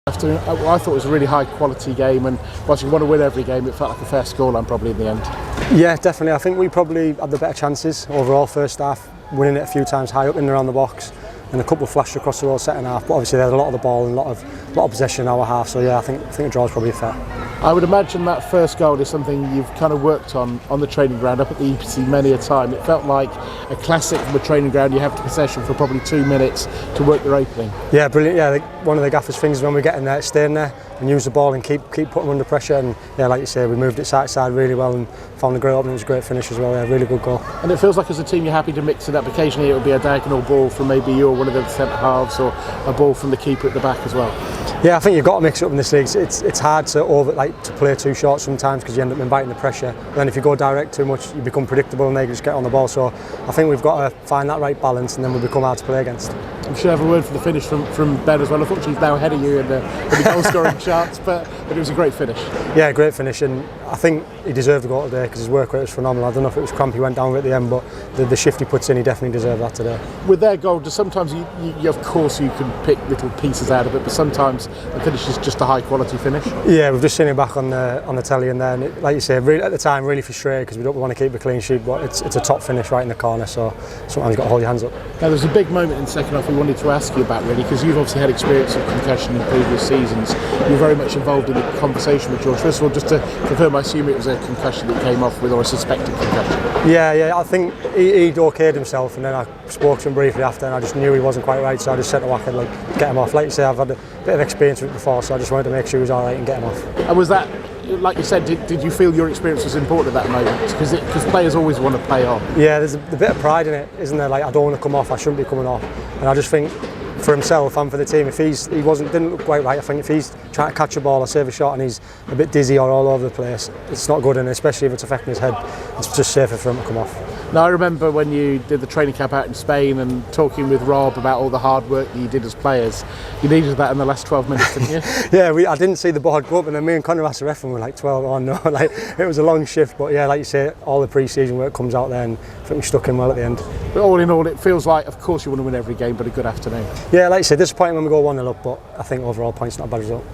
Afternoon, I thought it was a really high quality game, and whilst you want to win every game, it felt like a fair scoreline probably in the end. Yeah, definitely. I think we probably had the better chances overall first half, winning it a few times high up in and around the box, and a couple of flashes across the whole second half. But obviously, there's a lot of the ball and a lot of possession in our half. So yeah, I think a draw is probably fair. I would imagine that first goal is something you've kind of worked on the training ground up at the Imps many a time. It felt like a classic from a training ground. You have the possession for probably 2 minutes to work your opening. Yeah, brilliant. Yeah, one of the gaffer's things when we get in there, stay in there and use the ball and keep putting them under pressure. And yeah, like you say, we moved it side to side really well and found a great opening. It was a great finish as well. Yeah, really good goal. And it feels like as a team you're happy to mix it up. Occasionally it will be a diagonal ball from maybe you or one of the centre halves, or a ball from the keeper at the back as well. Yeah, I think you've got to mix it up in this league. It's hard to play too short sometimes because you end up inviting the pressure. But then if you go direct too much, you become predictable and they just get on the ball. So I think we've got to find that right balance, and then we become hard to play against. I'm sure I have a word for the finish from Ben as well. I thought she's now ahead of you in the goal scoring charts, but it was a great finish. Yeah, great finish, and I think he deserved the goal today because his work rate was phenomenal. I don't know if it was cramp he went down with at the end, but the shift he puts in, he definitely deserved that today. With their goal, sometimes you of course you can pick little pieces out of it, but sometimes the finish is just a high quality finish. Yeah, we've just seen it back on the telly, and then like you say, really, at the time really frustrated because we don't want to keep a clean sheet, but it's a top finish right in the corner, so sometimes you've got to hold your hands up. Now there's a big moment in the second half we wanted to ask you about, really, because you've obviously had experience of concussion in previous seasons. You're very much involved in the conversation with George. First of all, just to confirm, I assume it was a concussion that came off with, or a suspected concussion? Yeah, I think he'd okayed himself, and then I spoke to him briefly after, and I just knew he wasn't quite right, so I just said to Wacker, get him off. Like you say, I've had a bit of experience with it before, so I just wanted to make sure he was all right and get him off. And was that, like you said, did you feel your experience was important at that moment? Because players always want to play on. Yeah, there's a bit of pride in it, isn't there? Like, I don't want to come off, I shouldn't be coming off, and I just think for himself and for the team, if he didn't look quite right, I think if he's trying to catch a ball or save a shot and he's a bit dizzy or all over the place, it's not good, and especially if it's affecting his head, it's just safer for him to come off. Now I remember when you did the training camp out in Spain and talking with Rob about all the hard work that you did as players. You needed that in the last 12 minutes, didn't you? Yeah, I didn't see the board go up, and then me and Conor asked the ref and we were like 12 on. No, like it was a long shift, but yeah, like you say, all the pre-season work comes out there, and I think we stuck in well at the end. But all in all, it feels like, of course you want to win every game, but a good afternoon. Yeah, like you said, disappointing when we go 1-0 up, but I think overall points not a bad result.